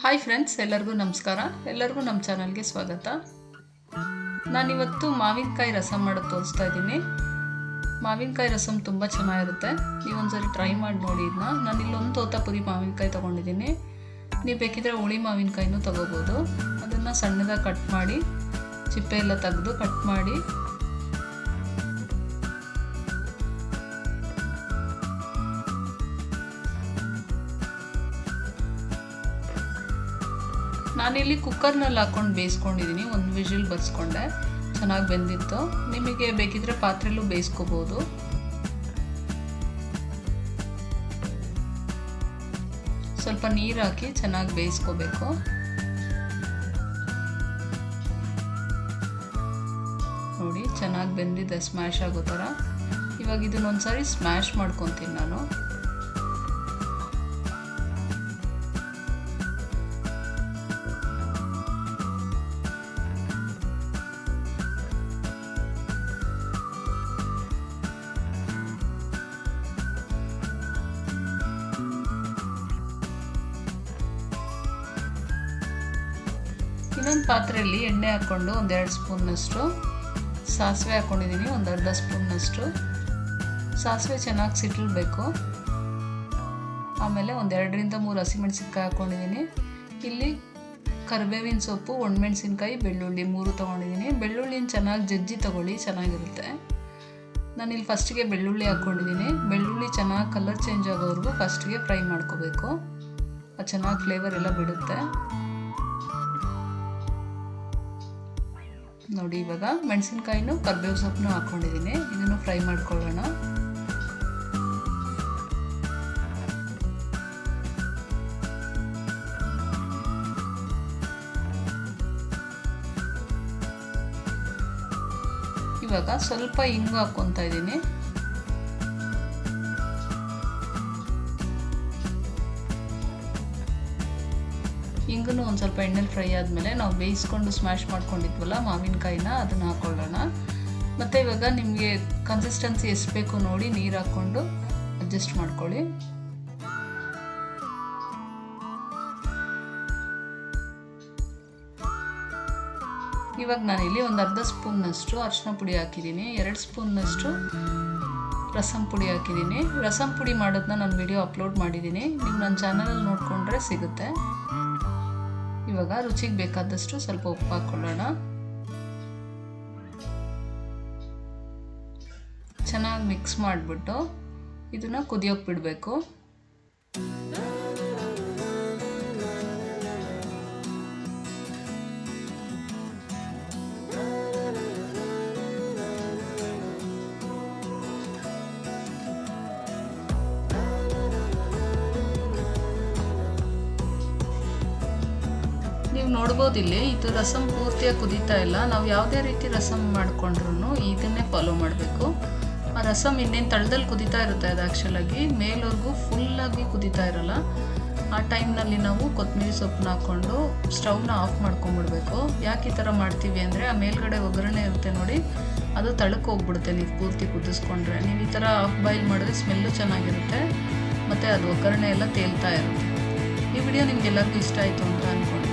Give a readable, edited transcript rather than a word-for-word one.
Hi friends, ಎಲ್ಲರಿಗೂ ನಮಸ್ಕಾರ. ಎಲ್ಲರಿಗೂ ನಮ್ಮ ಚಾನಲ್ಗೆ ಸ್ವಾಗತ. ನಾನಿವತ್ತು ಮಾವಿನಕಾಯಿ ರಸಮ್ ಮಾಡೋದು ತೋರಿಸ್ತಾ ಇದ್ದೀನಿ. ಮಾವಿನಕಾಯಿ ರಸಮ್ ತುಂಬ ಚೆನ್ನಾಗಿರುತ್ತೆ. ನೀವೊಂದ್ಸರಿ ಟ್ರೈ ಮಾಡಿ ನೋಡಿ ಇದನ್ನ. ನಾನು ಇಲ್ಲೊಂದು ತೋತಾಪುರಿ ಮಾವಿನಕಾಯಿ ತೊಗೊಂಡಿದ್ದೀನಿ. ನೀವು ಬೇಕಿದ್ರೆ ಹುಳಿ ಮಾವಿನಕಾಯಿನೂ ತೊಗೋಬೋದು. ಅದನ್ನು ಸಣ್ಣದಾಗಿ ಕಟ್ ಮಾಡಿ, ಚಿಪ್ಪೆ ಎಲ್ಲ ತೆಗೆದು ಕಟ್ ಮಾಡಿ, ನಾನಿಲ್ಲಿ ಕುಕ್ಕರ್ನಲ್ಲಿ ಹಾಕ್ಕೊಂಡು ಬೇಯಿಸ್ಕೊಂಡಿದ್ದೀನಿ. ಒಂದು ವಿಜಿಲ್ ಬರ್ಸ್ಕೊಂಡೆ, ಚೆನ್ನಾಗಿ ಬೆಂದಿತ್ತು. ನಿಮಗೆ ಬೇಕಿದ್ರೆ ಪಾತ್ರೆಯಲ್ಲೂ ಬೇಯಿಸ್ಕೋಬೋದು. ಸ್ವಲ್ಪ ನೀರು ಹಾಕಿ ಚೆನ್ನಾಗಿ ಬೇಯಿಸ್ಕೋಬೇಕು. ನೋಡಿ, ಚೆನ್ನಾಗಿ ಬೆಂದಿದೆ, ಸ್ಮ್ಯಾಶ್ ಆಗೋ ಥರ. ಇವಾಗ ಇದನ್ನೊಂದ್ಸರಿ ಸ್ಮ್ಯಾಶ್ ಮಾಡ್ಕೊತೀನಿ ನಾನು. ಇನ್ನೊಂದು ಪಾತ್ರೆಯಲ್ಲಿ ಎಣ್ಣೆ ಹಾಕ್ಕೊಂಡು 1-2 ಸ್ಪೂನ್ನಷ್ಟು ಸಾಸಿವೆ ಹಾಕ್ಕೊಂಡಿದ್ದೀನಿ. ಒಂದು ಅರ್ಧ ಸ್ಪೂನ್ನಷ್ಟು ಸಾಸಿವೆ ಚೆನ್ನಾಗಿ ಸಿಟ್ಟಿಲ್ಬೇಕು. ಆಮೇಲೆ 1-2-3 ಹಸಿಮೆಣಸಿನ್ಕಾಯಿ ಹಾಕ್ಕೊಂಡಿದ್ದೀನಿ. ಇಲ್ಲಿ ಕರಿಬೇವಿನ ಸೊಪ್ಪು, ಒಣಮೆಣಸಿನ್ಕಾಯಿ, ಬೆಳ್ಳುಳ್ಳಿ 3 ತೊಗೊಂಡಿದ್ದೀನಿ. ಬೆಳ್ಳುಳ್ಳಿನ ಚೆನ್ನಾಗಿ ಜಜ್ಜಿ ತೊಗೊಳ್ಳಿ, ಚೆನ್ನಾಗಿರುತ್ತೆ. ನಾನಿಲ್ಲಿ ಫಸ್ಟಿಗೆ ಬೆಳ್ಳುಳ್ಳಿ ಹಾಕ್ಕೊಂಡಿದ್ದೀನಿ. ಬೆಳ್ಳುಳ್ಳಿ ಚೆನ್ನಾಗಿ ಕಲರ್ ಚೇಂಜ್ ಆಗೋವರೆಗೂ ಫಸ್ಟಿಗೆ ಫ್ರೈ ಮಾಡ್ಕೋಬೇಕು. ಅದು ಚೆನ್ನಾಗಿ ಫ್ಲೇವರ್ ಎಲ್ಲ ಬಿಡುತ್ತೆ. ನೋಡಿ, ಇವಾಗ ಮೆಣಸಿನ್ಕಾಯಿನೂ ಕರಿಬೇವು ಸೊಪ್ಪನ್ನು ಹಾಕ್ಕೊಂಡಿದ್ದೀನಿ. ಇದನ್ನು ಫ್ರೈ ಮಾಡ್ಕೊಳ್ಳೋಣ. ಇವಾಗ ಸ್ವಲ್ಪ ಇಂಗು ಹಾಕ್ಕೊತಾ ಇದ್ದೀನಿ. ಇಂಗನ್ನು ಒಂದು ಸ್ವಲ್ಪ ಎಣ್ಣೆಲಿ ಫ್ರೈ ಆದಮೇಲೆ ನಾವು ಬೇಯಿಸ್ಕೊಂಡು ಸ್ಮ್ಯಾಶ್ ಮಾಡ್ಕೊಂಡಿದ್ವಲ್ಲ ಮಾವಿನಕಾಯಿನ, ಅದನ್ನು ಹಾಕ್ಕೊಳ್ಳೋಣ. ಮತ್ತು ಇವಾಗ ನಿಮಗೆ ಕನ್ಸಿಸ್ಟೆನ್ಸಿ ಎಷ್ಟು ಬೇಕು ನೋಡಿ ನೀರು ಹಾಕ್ಕೊಂಡು ಅಡ್ಜಸ್ಟ್ ಮಾಡ್ಕೊಳ್ಳಿ. ಇವಾಗ ನಾನಿಲ್ಲಿ ಒಂದು ಅರ್ಧ ಸ್ಪೂನ್ನಷ್ಟು ಅರಿಶಿನ ಪುಡಿ ಹಾಕಿದ್ದೀನಿ. 2 ಸ್ಪೂನ್ನಷ್ಟು ರಸಮ್ ಪುಡಿ ಹಾಕಿದ್ದೀನಿ. ರಸಮ್ ಪುಡಿ ಮಾಡೋದನ್ನ ನಾನು ವಿಡಿಯೋ ಅಪ್ಲೋಡ್ ಮಾಡಿದ್ದೀನಿ. ನೀವು ನನ್ನ ಚಾನಲಲ್ಲಿ ನೋಡಿಕೊಂಡ್ರೆ ಸಿಗುತ್ತೆ. ಇವಾಗ ರುಚಿಗೆ ಬೇಕಾದಷ್ಟು ಸ್ವಲ್ಪ ಉಪ್ಪು ಹಾಕ್ಕೊಳ್ಳೋಣ. ಚೆನ್ನಾಗಿ ಮಿಕ್ಸ್ ಮಾಡಿಬಿಟ್ಟು ಇದನ್ನು ಕುದಿಯೋಕೆ ಬಿಡಬೇಕು. ನೀವು ನೋಡ್ಬೋದು, ಇಲ್ಲಿ ಇದು ರಸಮ್ ಪೂರ್ತಿಯಾಗಿ ಕುದೀತಾ ಇಲ್ಲ. ನಾವು ಯಾವುದೇ ರೀತಿ ರಸಮ್ ಮಾಡಿಕೊಂಡ್ರೂ ಇದನ್ನೇ ಫಾಲೋ ಮಾಡಬೇಕು. ಆ ರಸಮ್ ಇನ್ನೇನು ತಳದಲ್ಲಿ ಕುದೀತಾ ಇರುತ್ತೆ, ಅದು ಆ್ಯಕ್ಚುಲಾಗಿ ಮೇಲ್ವರೆಗೂ ಫುಲ್ಲಾಗಿ ಕುದೀತಾ ಇರೋಲ್ಲ. ಆ ಟೈಮ್ನಲ್ಲಿ ನಾವು ಕೊತ್ತಂಬರಿ ಸೊಪ್ಪನ್ನ ಹಾಕ್ಕೊಂಡು ಸ್ಟವ್ನ ಆಫ್ ಮಾಡ್ಕೊಂಬಿಡ್ಬೇಕು. ಯಾಕೆ ಈ ಥರ ಮಾಡ್ತೀವಿ ಅಂದರೆ, ಆ ಮೇಲ್ಗಡೆ ಒಗ್ಗರಣೆ ಇರುತ್ತೆ ನೋಡಿ, ಅದು ತಳಕ್ಕೆ ಹೋಗ್ಬಿಡುತ್ತೆ ನೀವು ಪೂರ್ತಿ ಕುದಿಸ್ಕೊಂಡ್ರೆ. ನೀವು ಈ ಥರ ಆಫ್ ಬಾಯ್ಲ್ ಮಾಡಿದ್ರೆ ಸ್ಮೆಲ್ಲು ಚೆನ್ನಾಗಿರುತ್ತೆ, ಮತ್ತು ಅದು ಒಗ್ಗರಣೆ ಎಲ್ಲ ತೇಲ್ತಾ ಇರುತ್ತೆ. ಈ ವಿಡಿಯೋ ನಿಮ್ಗೆಲ್ಲರಿಗೂ ಇಷ್ಟ ಆಯಿತು ಅಂತ ಅಂದ್ಕೊಂಡು